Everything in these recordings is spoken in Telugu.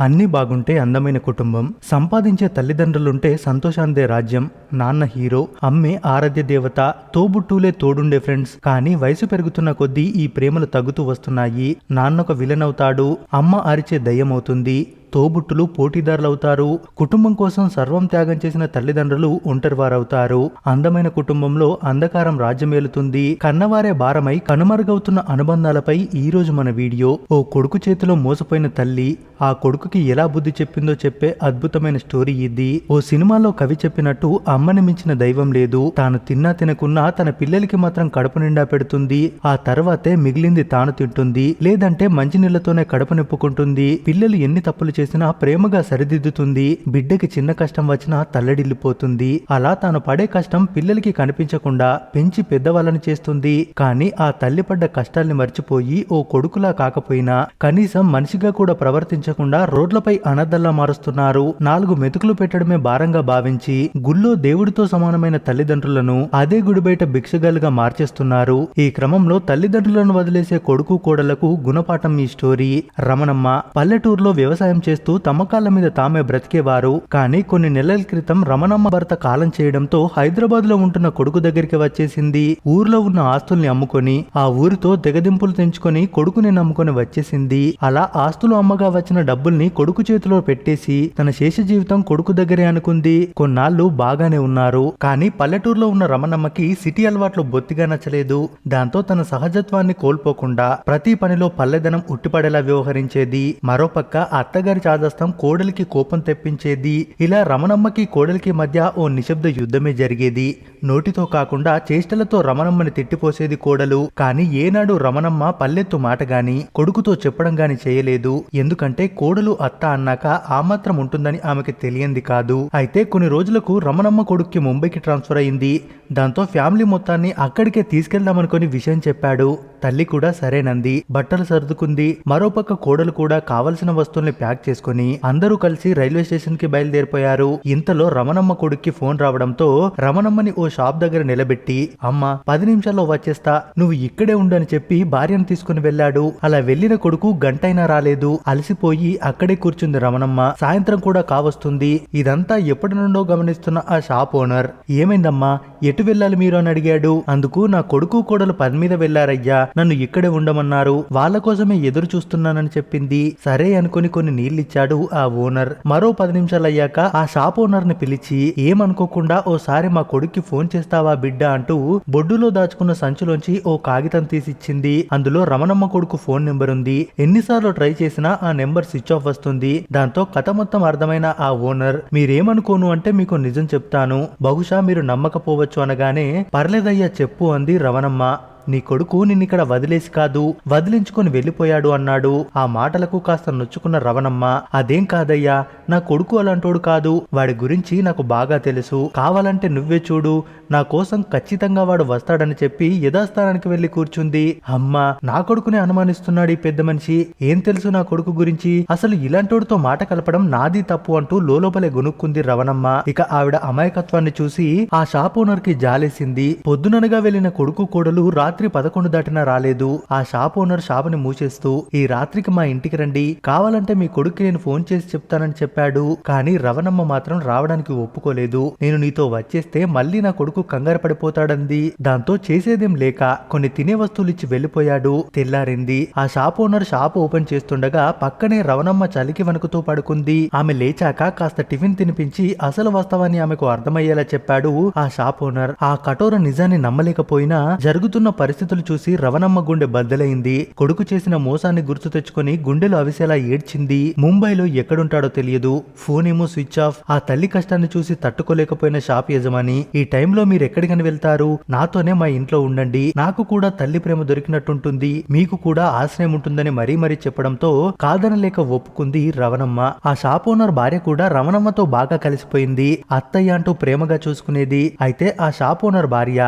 అన్నీ బాగుంటే అందమైన కుటుంబం, సంపాదించే తల్లిదండ్రులుంటే సంతోషాందే రాజ్యం, నాన్న హీరో, అమ్మే ఆరాధ్య దేవత, తోబుట్టూలే తోడుండే ఫ్రెండ్స్. కానీ వయసు పెరుగుతున్న కొద్దీ ఈ ప్రేమలు తగ్గుతూ వస్తున్నాయి. నాన్నొక విలన్ అవుతాడు, అమ్మ అరిచే దయ్యమవుతుంది, తోబుట్టులు పోటీదారులవుతారు. కుటుంబం కోసం సర్వం త్యాగం చేసిన తల్లిదండ్రులు ఒంటరివారవుతారు. అందమైన కుటుంబంలో అంధకారం రాజ్యమేలుతుంది. కన్నవారే భారమై కనుమరుగవుతున్న అనుబంధాలపై ఈ రోజు మన వీడియో. ఓ కొడుకు చేతిలో మోసపోయిన తల్లి ఆ కొడుకుకి ఎలా బుద్ధి చెప్పిందో చెప్పే అద్భుతమైన స్టోరీ ఇది. ఓ సినిమాలో కవి చెప్పినట్టు అమ్మని మించిన దైవం లేదు. తాను తిన్నా తినకున్నా తన పిల్లలకి మాత్రం కడుపు నిండా పెడుతుంది. ఆ తర్వాతే మిగిలింది తాను తింటుంది, లేదంటే మంచినీళ్లతోనే కడుపు నింపుకుంటుంది. పిల్లలు ఎన్ని తప్పులు చేసినా ప్రేమగా సరిదిద్దుతుంది. బిడ్డకి చిన్న కష్టం వచ్చినా తల్లడిల్లిపోతుంది. అలా తాను పడే కష్టం పిల్లలకి కనిపించకుండా పెంచి పెద్దవాళ్ళని చేస్తుంది. కానీ ఆ తల్లి పడ్డ కష్టాల్ని మర్చిపోయి ఓ కొడుకులా కాకపోయినా కనీసం మనిషిగా కూడా ప్రవర్తించకుండా రోడ్లపై అనద్దల్లా మారుస్తున్నారు. 4 మెతుకులు పెట్టడమే భారంగా భావించి గుళ్ళో దేవుడితో సమానమైన తల్లిదండ్రులను అదే గుడి బయట భిక్షగాలుగా మార్చేస్తున్నారు. ఈ క్రమంలో తల్లిదండ్రులను వదిలేసే కొడుకు కోడలకు గుణపాఠం ఈ స్టోరీ. రమణమ్మ పల్లెటూరులో వ్యవసాయం చేస్తూ తమ కాళ్ళ మీద తామే బ్రతికేవారు. కానీ కొన్ని నెలల క్రితం రమణమ్మ భర్త కాలం చేయడంతో హైదరాబాద్ లో ఉంటున్న కొడుకు దగ్గరికి వచ్చేసింది. ఊర్లో ఉన్న ఆస్తుల్ని అమ్ముకొని ఆ ఊరితో తెగదింపులు తెంచుకొని కొడుకుని నమ్ముకొని వచ్చేసింది. అలా ఆస్తులు అమ్మగా వచ్చిన డబ్బుల్ని కొడుకు చేతిలో పెట్టేసి తన శేష జీవితం కొడుకు దగ్గరే అనుకుంది. కొన్నాళ్లు బాగానే ఉన్నారు. కానీ పల్లెటూరులో ఉన్న రమణమ్మకి సిటీ అలవాట్లు బొత్తిగా నచ్చలేదు. దాంతో తన సహజత్వాన్ని కోల్పోకుండా ప్రతి పనిలో పల్లెదనం ఉట్టిపడేలా వ్యవహరించేది. మరోపక్క అత్తగారి చాదస్తం కోడలికి కోపం తెప్పించేది. ఇలా రమణమ్మకి కోడలికి మధ్య ఓ నిశ్శబ్ద యుద్ధమే జరిగేది. నోటితో కాకుండా చేష్టలతో రమణమ్మని తిట్టిపోసేది కోడలు. కానీ ఏనాడు రమణమ్మ పల్లెత్తు మాట గాని కొడుకుతో చెప్పడం గాని చేయలేదు. ఎందుకంటే కోడలు అత్త అన్నాక ఆ మాత్రం ఉంటుందని ఆమెకి తెలియంది కాదు. అయితే కొన్ని రోజులకు రమణమ్మ కొడుక్కి ముంబైకి ట్రాన్స్ఫర్ అయింది. దాంతో ఫ్యామిలీ మొత్తాన్ని అక్కడికే తీసుకెళ్దామనుకొని విషయం చెప్పాడు. తల్లి కూడా సరేనంది. బట్టలు సర్దుకుంది. మరోపక్క కోడలు కూడా కావలసిన వస్తువుల్ని ప్యాక్ చేసుకుని అందరూ కలిసి రైల్వే స్టేషన్ కి బయలుదేరిపోయారు. ఇంతలో రమణమ్మ కొడుక్కి ఫోన్ రావడంతో రమణమ్మని ఓ షాప్ దగ్గర నిలబెట్టి, అమ్మ 10 నిమిషాల్లో వచ్చేస్తా, నువ్వు ఇక్కడే ఉండని చెప్పి భార్యను తీసుకుని వెళ్ళాడు. అలా వెళ్లిన కొడుకు గంటైనా రాలేదు. అలసిపోయి అక్కడే కూర్చుంది రమణమ్మ. సాయంత్రం కూడా కావస్తుంది. ఇదంతా ఎప్పటి నుండో గమనిస్తున్న ఆ షాప్ ఓనర్, ఏమైందమ్మా, ఎటు వెళ్ళాలి మీరు అని అడిగాడు. అందుకు నా కొడుకు కోడలు పని మీద వెళ్లారయ్యా, నన్ను ఇక్కడే ఉండమన్నారు, వాళ్ళ కోసమే ఎదురు చూస్తున్నానని చెప్పింది. సరే అనుకుని కొన్ని నీళ్ళిచ్చాడు ఆ ఓనర్. మరో 10 నిమిషాలయ్యాక ఆ షాప్ ఓనర్ ని పిలిచి, ఏమనుకోకుండా ఓసారి మా కొడుక్కి ఫోన్ చేస్తావా బిడ్డ అంటూ బొడ్డులో దాచుకున్న సంచులోంచి ఓ కాగితం తీసిచ్చింది. అందులో రమణమ్మ కొడుకు ఫోన్ నెంబర్ ఉంది. ఎన్నిసార్లు ట్రై చేసినా ఆ నెంబర్ స్విచ్ ఆఫ్ వస్తుంది. దాంతో కథ మొత్తం అర్థమైన ఆ ఓనర్, మీరేమనుకోను అంటే మీకు నిజం చెప్తాను, బహుశా మీరు నమ్మకపోవచ్చు అనగానే, పర్లేదయ్యా చెప్పు అంది రమణమ్మ. నీ కొడుకు నిన్నిక్కడ వదిలేసి కాదు, వదిలించుకొని వెళ్ళిపోయాడు అన్నాడు. ఆ మాటలకు కాస్త నొచ్చుకున్న రమణమ్మ, అదేం కాదయ్యా, నా కొడుకు అలాంటోడు కాదు, వాడి గురించి నాకు బాగా తెలుసు, కావాలంటే నువ్వే చూడు, నా కోసం ఖచ్చితంగా వాడు వస్తాడని చెప్పి యథాస్థానానికి వెళ్లి కూర్చుంది. అమ్మా, నా కొడుకునే అనుమానిస్తున్నాడు ఈ పెద్ద మనిషి, ఏం తెలుసు నా కొడుకు గురించి, అసలు ఇలాంటోడితో మాట కలపడం నాది తప్పు అంటూ లోలోపలే గొనుక్కుంది రమణమ్మ. ఇక ఆవిడ అమాయకత్వాన్ని చూసి ఆ షాప్ ఓనర్ కి జాలేసింది. పొద్దుననగా వెళ్లిన కొడుకు కోడలు రాత్రి 11 దాటినా రాలేదు. ఆ షాప్ ఓనర్ షాపుని మూసేస్తూ, ఈ రాత్రికి మా ఇంటికి రండి, కావాలంటే మీ కొడుక్కి నేను ఫోన్ చేసి చెప్తానని చెప్పాడు. కానీ రవణమ్మ మాత్రం రావడానికి ఒప్పుకోలేదు. నేను నీతో వచ్చేస్తే మళ్ళీ నా కొడుకు కంగారు పడిపోతాడంది. దాంతో చేసేదేం లేక కొన్ని తినే వస్తువులు ఇచ్చి వెళ్లిపోయాడు. తెల్లారింది. ఆ షాప్ ఓనర్ షాప్ ఓపెన్ చేస్తుండగా పక్కనే రవణమ్మ చలికి వణుకుతూ పడుకుంది. ఆమె లేచాక కాస్త టిఫిన్ తినిపించి అసలు వాస్తవాన్ని ఆమెకు అర్థమయ్యేలా చెప్పాడు ఆ షాప్ ఓనర్. ఆ కఠోర నిజాన్ని నమ్మలేకపోయినా జరుగుతున్న పరిస్థితులు చూసి రవణమ్మ గుండె బద్దలైంది. కొడుకు చేసిన మోసాన్ని గుర్తు తెచ్చుకొని గుండెలు అవిసేలా ఏడ్చింది. ముంబైలో ఎక్కడుంటాడో తెలియదు, ఫోన్ ఏమో స్విచ్ ఆఫ్. ఆ తల్లి కష్టాన్ని చూసి తట్టుకోలేకపోయిన షాప్ యజమాని, ఈ టైంలో మీరు ఎక్కడికని వెళ్తారు, నాతోనే మా ఇంట్లో ఉండండి, నాకు కూడా తల్లి ప్రేమ దొరికినట్టుంటుంది, మీకు కూడా ఆశ్రయం ఉంటుందని మరీ మరీ చెప్పడంతో కాదనలేక ఒప్పుకుంది రవణమ్మ. ఆ షాప్ ఓనర్ భార్య కూడా రవణమ్మతో బాగా కలిసిపోయింది. అత్తయ్య అంటూ ప్రేమగా చూసుకునేది. అయితే ఆ షాప్ ఓనర్ భార్య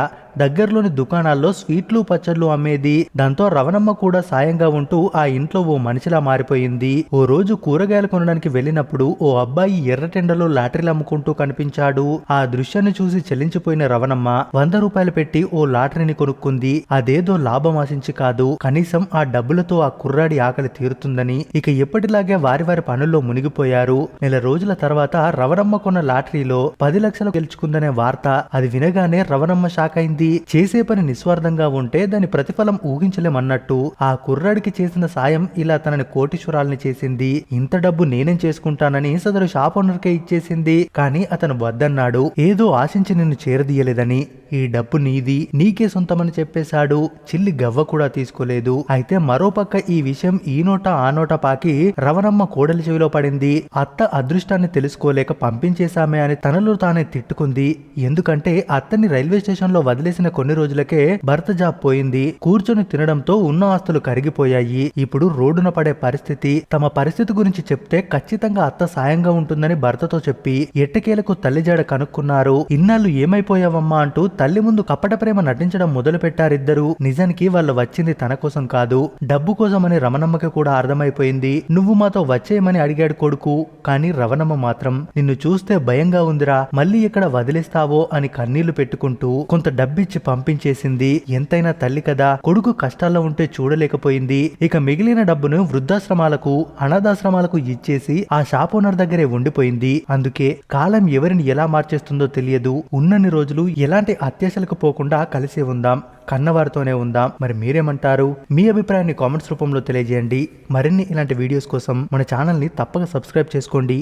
దగ్గరలోని దుకాణాల్లో స్వీట్లు పచ్చళ్ళు అమ్మేది. దాంతో రవణమ్మ కూడా సాయంగా ఉంటూ ఆ ఇంట్లో ఓ మనిషిలా మారిపోయింది. ఓ రోజు కూరగాయలు కొనడానికి వెళ్ళినప్పుడు ఓ అబ్బాయి ఎర్రటెండలో లాటరీలు అమ్ముకుంటూ కనిపించాడు. ఆ దృశ్యాన్ని చూసి చెల్లించిపోయిన రవణమ్మ 100 రూపాయలు పెట్టి ఓ లాటరీని కొనుక్కుంది. అదేదో లాభం ఆశించి కాదు, కనీసం ఆ డబ్బులతో ఆ కుర్రాడి ఆకలి తీరుతుందని. ఇక ఎప్పటిలాగే వారి వారి పనుల్లో మునిగిపోయారు. నెల రోజుల తర్వాత రవణమ్మ కొన్న లాటరీలో 10 లక్షలు గెలుచుకుందనే వార్త. అది వినగానే రవణమ్మ షాక్ అయింది. చేసే పని నిస్వార్థంగా ఉంటే దాని ప్రతిఫలం ఊహించలేమన్నట్టు ఆ కుర్రాడికి చేసిన సాయం ఇలా తనని కోటీశ్వరాల్ని చేసింది. ఇంత డబ్బు నేనేం చేసుకుంటానని సదరు షాప్ ఓనర్కే ఇచ్చేసింది. కానీ అతను వద్దన్నాడు. ఏదో ఆశించి నిన్ను చేరదీయలేదని, ఈ డబ్బు నీది, నీకే సొంతమని చెప్పేశాడు. చిల్లి గవ్వ కూడా తీసుకోలేదు. అయితే మరోపక్క ఈ విషయం ఈ నోట ఆ నోట పాకి రవణమ్మ కోడలి చెవిలో పడింది. అత్త అదృష్టాన్ని తెలుసుకోలేక పంపించేశామే అని తనలో తానే తిట్టుకుంది. ఎందుకంటే అత్తని రైల్వే స్టేషన్ లో వదిలేసిన కొన్ని రోజులకే భర్త జాబ్ పోయింది. కూర్చొని తినడంతో ఉన్న ఆస్తులు కరిగిపోయాయి. ఇప్పుడు రోడ్డున పడే పరిస్థితి. తమ పరిస్థితి గురించి చెప్తే ఖచ్చితంగా అత్త సాయంగా ఉంటుందని భర్తతో చెప్పి ఎట్టకేలకు తల్లి జాడ కనుక్కున్నారు. ఇన్నాళ్ళు ఏమైపోయావమ్మా అంటూ తల్లి ముందు కపట ప్రేమ నటించడం మొదలు పెట్టారిద్దరు. నిజానికి వాళ్ళు వచ్చింది తన కోసం కాదు, డబ్బు కోసమని రమణమ్మకి కూడా అర్థమైపోయింది. నువ్వు మాతో వచ్చేయమని అడిగాడు కొడుకు. కానీ రవణమ్మ మాత్రం నిన్ను చూస్తే భయంగా ఉందిరా, మళ్ళీ ఎక్కడ వదిలేస్తావో అని కన్నీళ్లు పెట్టుకుంటూ కొంత డబ్బిచ్చి పంపించేసింది. ఎంతైనా తల్లి కదా, కొడుకు కష్టాల్లో ఉంటే చూడలేకపోయింది. ఇక మిగిలిన డబ్బును వృద్ధాశ్రమాలకు అనాథాశ్రమాలకు ఇచ్చేసి ఆ షాప్ ఓనర్ దగ్గరే ఉండిపోయింది. అందుకే కాలం ఎవరిని ఎలా మార్చేస్తుందో తెలియదు. ఉన్నన్ని రోజులు ఎలాంటి అత్యాశలకు పోకుండా కలిసి ఉందాం, కన్నవారితోనే ఉందాం. మరి మీరేమంటారు? మీ అభిప్రాయాన్ని కామెంట్స్ రూపంలో తెలియజేయండి. మరిన్ని ఇలాంటి వీడియోస్ కోసం మన ఛానల్ని తప్పక సబ్స్క్రైబ్ చేసుకోండి.